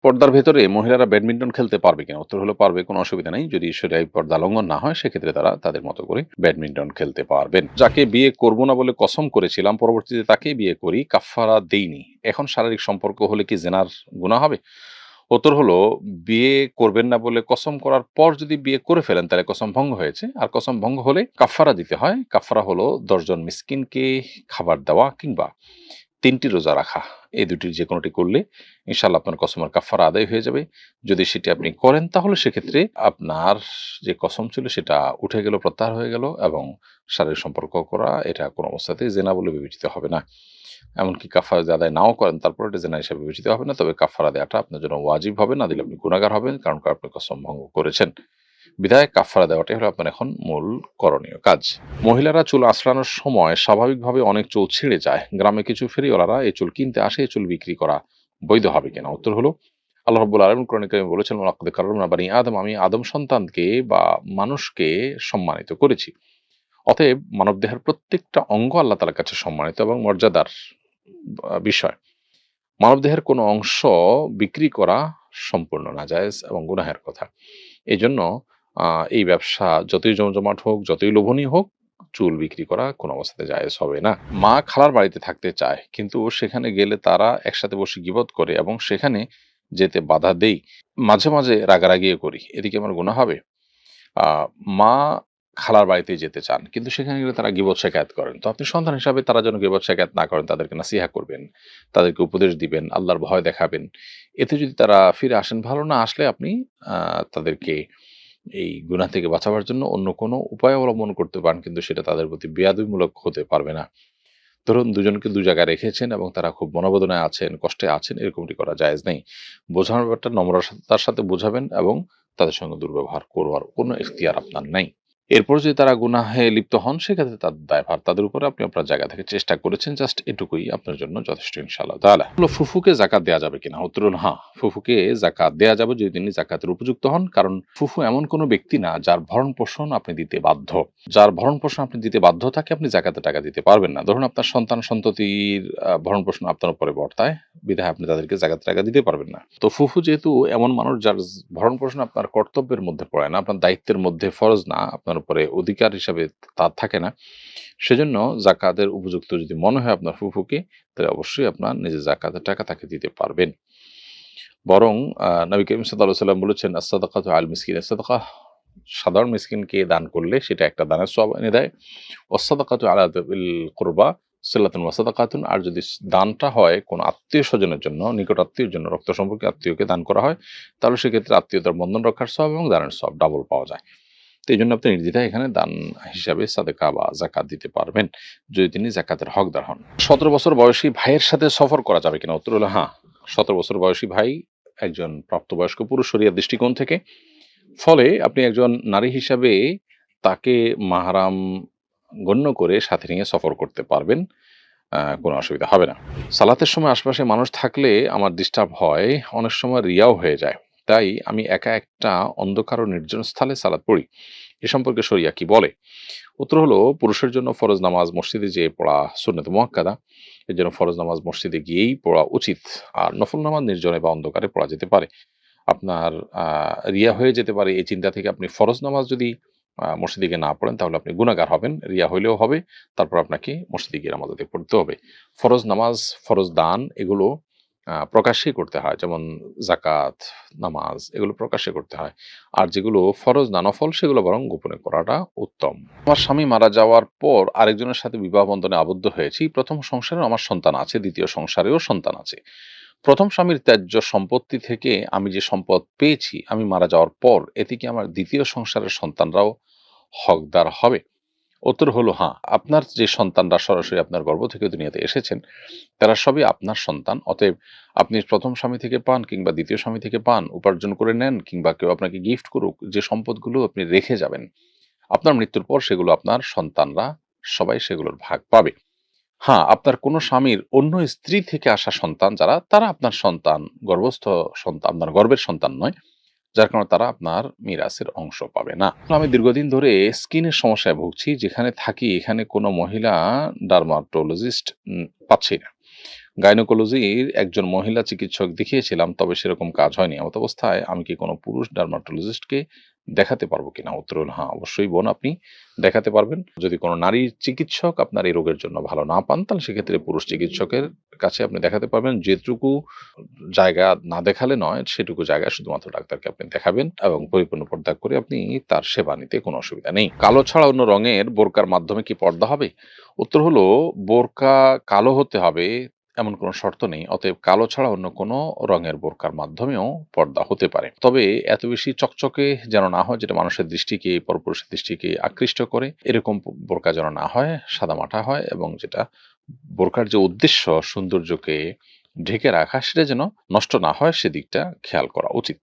পর্দার ভেতরে মহিলারা ব্যাডমিন্টন খেলতে পারবে কিনা? উত্তর হলো পারবে, কোনো অসুবিধা নেই। যদি শরিয়ায় পর্দা লঙ্ঘন না হয় সেক্ষেত্রে তারা তাদের মতো করে ব্যাডমিন্টন খেলতে পারবেন। যাকে বিয়ে করব না বলে কসম করেছিলাম, পরবর্তীতে তাকেই বিয়ে করি, কাফফারা দেইনি। এখন শারীরিক সম্পর্ক হলে কি জেনার গুনাহ হবে? উত্তর হলো, বিয়ে করবেন না বলে কসম করার পর যদি বিয়ে করে ফেলেন তাহলে কসম ভঙ্গ হয়েছে। আর কসম ভঙ্গ হলে কাফফারা দিতে হয়। কাফফারা হলো ১০ জন মিসকিনকে খাবার দেওয়া কিংবা ৩ টি রোজা রাখা। এই ২ টির যেকোনোটি করলে ইনশাআল্লাহ আপনার কসমের কাফফারা আদায় হয়ে যাবে। যদি সেটি আপনি করেন তাহলে সেক্ষেত্রে আপনার যে কসম ছিল সেটা উঠে গেল, প্রত্যাহার হয়ে গেল এবং শারীরিক সম্পর্ক করা এটা কোনো অবস্থাতেই জেনা বলে বিবেচিত হবে না। এমনকি কাফারা যদি আদায় নাও করেন তারপরে এটা জেনা হিসেবে বিবেচিত হবে না। তবে কাফারা দেওয়াটা আপনার জন্য ওয়াজিব হবে, না দিলে আপনি গুনাহগার হবেন, কারণ আপনি কসম ভঙ্গ করেছেন। বিধায় কাফারা দেওয়াটাই হলো আপনার এখন মূল করণীয় কাজ। মহিলারা চুল আঁচড়ানোর সময় স্বাভাবিকভাবে অনেক চুল ছিঁড়ে যায়। গ্রামে কিছু ফেরিওয়ালারা এই চুল কিনতে আসে, এই চুল বিক্রি করা বৈধ হবে কিনা? উত্তর হলো, আল্লাহ রাব্বুল আলামিন কোরআনে কারিমে বলেছেন, ওয়ালাকাদ কাররামনা বানি আদম, আমি আদম সন্তানকে বা মানুষকে সম্মানিত করেছি। অতএব মানবদেহের প্রত্যেকটা অঙ্গ আল্লাহ তাআলার কাছে সম্মানিত এবং মর্যাদার বিষয়। মানবদেহের কোনো অংশ বিক্রি করা সম্পূর্ণ নাজায়েজ এবং গুনাহের কথা। এজন্য এই ব্যবসা যতই জমজমাট হোক, যতই লোভনীয় হোক, চুল বিক্রি করা কোনো অবস্থাতে জায়েজ হবে না। মা খালার বাড়িতে থাকতে চায়, কিন্তু সেখানে গেলে তারা একসাথে বসে গীবত করে এবং সেখানে যেতে বাধা দেই। মাঝে, মাঝে রাগারাগিও করি। এতে কি আমার গুনাহ হবে? আ মা খালার বাড়িতে যেতে চান। কিন্তু সেখানে গেলে তারা গীবত শেখায়েত করেন। তো আপনি সন্তান হিসাবে তারা যেন গীবত শেখায়েত না করেন, তাদেরকে নাসিহা করবেন, তাদেরকে উপদেশ দিবেন, আল্লাহর ভয় দেখাবেন। এতে যদি তারা ফিরে আসেন, ভালো না আসলে আপনি আ তাদেরকে এই গুনাহ থেকে বাঁচাবার জন্য অন্য কোনো উপায় অবলম্বন করতে পারেন, কিন্তু সেটা তাদের প্রতি বেয়াদবিমূলক হতে পারবে না। ধরুন দুজনকে ২ জায়গায় রেখেছেন এবং তারা খুব মনোবেদনায় আছেন, কষ্টে আছেন, এরকমটি করা জায়েজ নেই। বোঝানোর ব্যাপারটা নম্রতার সাথে বোঝাবেন এবং তাদের সঙ্গে দুর্ব্যবহার করবার কোনো ইখতিয়ার আপনার নাই। এরপর যদি তারা গুনাহে লিপ্ত হন সেক্ষেত্রে তাদের দায়ভার তাদের উপরে, আপনি আপনার জায়গা থেকে চেষ্টা করেছেন, জাস্ট এটুকুই আপনার জন্য যথেষ্ট ইনশাআল্লাহ তাআলা। হলো ফুফুকে যাকাত দেয়া যাবে কিনা? উত্তর হলো হ্যাঁ, ফুফুকে যাকাত দেয়া যাবে যদি তিনি যাকাতের উপযুক্ত হন। কারণ ফুফু এমন কোনো ব্যক্তি না যার ভরণ-পোষণ আপনি দিতে বাধ্য। যার ভরণ-পোষণ আপনি দিতে বাধ্য তাকে আপনি যাকাতের টাকা দিতে পারবেন না। ধরুন আপনার সন্তান-সন্ততির ভরণ-পোষণ আপনার উপরে বর্তায়, বিধায় আপনি তাদেরকে যাকাতের টাকা দিতে পারবেন না। তো ফুফু যেহেতু এমন মানুষ যার ভরণ-পোষণ আপনার কর্তব্যের মধ্যে পড়ে না, আপনার দায়িত্বের মধ্যে, ফরজ না, আপনার উপরে অধিকার হিসাবে তার থাকে না। সেজন্য যাকাতের উপযুক্ত যদি মনে হয় আপনার ফুফুকে, তাহলে অবশ্যই আপনার নিজের যাকাতের টাকা তাকে দিতে পারবেন। বরং নবী করিম সাল্লাল্লাহু আলাইহি ওয়াসাল্লাম বলেছেন, "আস-সাদাকাতু আল মিসকিনের সাদাকাহ", সাধারণ মিসকিনকে দান করলে সেটা একটা দানের সওয়াব এনে দেয়। ওয়াস-সাদাকাতু আলা যাবিল কুরবা সিলাতুন ওয়া সাদাকাতুন, আর যদি দানটা হয় কোনো আত্মীয়-স্বজনের জন্য, নিকট আত্মীয়ের জন্য, রক্ত সম্পর্কে আত্মীয়কে দান করা হয়, তাহলে সেক্ষেত্রে আত্মীয়তার বন্ধন রক্ষার সওয়াব এবং দানের সওয়াব ডাবল পাওয়া যায়। তো এইজন্য আপনি নির্দ্বিধায় এখানে দান হিসাবে সাদেকা বা যাকাত দিতে পারবেন, যদি তিনি যাকাতের হকদার হন। ১৭ বছর বয়সী ভাইয়ের সাথে সফর করা যাবে কিনা? উত্তর হলো হ্যাঁ। ১৭ বছর বয়সী ভাই একজন প্রাপ্তবয়স্ক পুরুষ শরিয়ার দৃষ্টিকোণ থেকে। ফলে আপনি একজন নারী হিসাবে তাকে মাহরাম গণ্য করে সাথে নিয়ে সফর করতে পারবেন। কোনো অসুবিধা হবে না। সালাতের সময় আশপাশে মানুষ থাকলে আমার ডিস্টার্ব হয়। অনেক সময় রিয়াও হয়ে যায়। তাই আমি একা একটা অন্ধকার ও নির্জন স্থানে সালাত পড়ি। এ সম্পর্কে শরিয়া কি বলে? উত্তর হলো, পুরুষের জন্য ফরজ নামাজ মসজিদে যেয়ে পড়া সুন্নত মুআক্কাদা। এর জন্য ফরজ নামাজ মসজিদে গিয়েই পড়া উচিত। আর নফল নামাজ নির্জনে বা অন্ধকারে পড়া যেতে পারে। আপনার রিয়া হয়ে যেতে পারে এই চিন্তা থেকে আপনি ফরজ নামাজ যদি মসজিদে গিয়ে না পড়েন তাহলে আপনি গুনাহগার হবেন। রিয়া হইলেও হবে। তারপর আপনাকে মসজিদে গিয়ে নামাজ আদায় করতে হবে। ফরজ নামাজ, ফরজ দান এগুলো প্রকাশ্যেই করতে হয়। যেমন যাকাত, নামাজ এগুলো প্রকাশ্যে করতে হয়। আর যেগুলো ফরজ না নফল সেগুলো বরং গোপনে করাটা উত্তম। আমার স্বামী মারা যাওয়ার পর আরেকজনের সাথে বিবাহ বন্ধনে আবদ্ধ হয়েছি। ১ম সংসারেও আমার সন্তান আছে, ২য় সংসারেও সন্তান আছে। ১ম স্বামীর ত্যায্য সম্পত্তি থেকে আমি যে সম্পদ পেয়েছি, আমি মারা যাওয়ার পর এতে কি আমার ২য় সংসারের সন্তানরাও হকদার হবে? উত্তর হলো হ্যাঁ। আপনার যে সন্তানরা সরাসরি আপনার গর্ভ থেকে দুনিয়াতে এসেছেন, তারা সবই আপনার সন্তান। অতএব আপনি ১ম স্বামী থেকে পান কিংবা ২য় স্বামী থেকে পান, উপার্জন করে নেন কিংবা কেউ আপনাকে গিফট করুক, যে সম্পদগুলো আপনি রেখে যাবেন, আপনার মৃত্যুর পর সেগুলো আপনার সন্তানরা সবাই সেগুলোর ভাগ পাবে। হ্যাঁ, আপনার কোনো স্বামীর অন্য স্ত্রী থেকে আসা সন্তান যারা, তারা আপনার সন্তান, গর্ভস্থ সন্তান, আপনার গর্ভের সন্তান নয়। যার কারণে তারা আপনার মিরাসের অংশ পাবে না। আমি দীর্ঘদিন ধরে স্কিনের সমস্যায় ভুগছি। যেখানে থাকি এখানে কোনো মহিলা ডার্মাটোলজিস্ট পাচ্ছি না। গাইনোকোলজির একজন মহিলা চিকিৎসক দেখিয়েছিলাম, তবে সেরকম কাজ হয়নি। এমত অবস্থায় আমি কি কোনো পুরুষ ডার্মাটোলজিস্টকে দেখাতে পারবো কিনা? উত্তর হলো হ্যাঁ, অবশ্যই বোন, আপনি দেখাতে পারবেন। যদি কোনো নারী চিকিৎসক আপনার এই রোগের জন্য ভালো না পান, তাহলে সেক্ষেত্রে পুরুষ চিকিৎসকের কাছে আপনি দেখাতে পারবেন। যেটুকু জায়গা না দেখালে নয়, সেটুকু জায়গায় শুধুমাত্র ডাক্তারকে আপনি দেখাবেন এবং পরিপূর্ণ পর্দা করে আপনি তার সেবা নিতে কোনো অসুবিধা নেই। কালো ছাড়া অন্য রঙের বোরকার মাধ্যমে কি পর্দা হবে? উত্তর হলো, বোরকা কালো হতে হবে এমন কোনো শর্ত নেই। অতএব কালো ছাড়া অন্য কোনো রঙের বোরকার মাধ্যমেও পর্দা হতে পারে। তবে এত বেশি চকচকে যেন না হয়, যেটা মানুষের দৃষ্টিকে, পরপুরুষের দৃষ্টিকে আকৃষ্ট করে। এরকম বোরকা যেন না হয়, সাদামাটা হয়, এবং যেটা বোরকার যে উদ্দেশ্য সৌন্দর্যকে ঢেকে রাখা, সেটা যেন নষ্ট না হয়, সেদিকটা খেয়াল করা উচিত।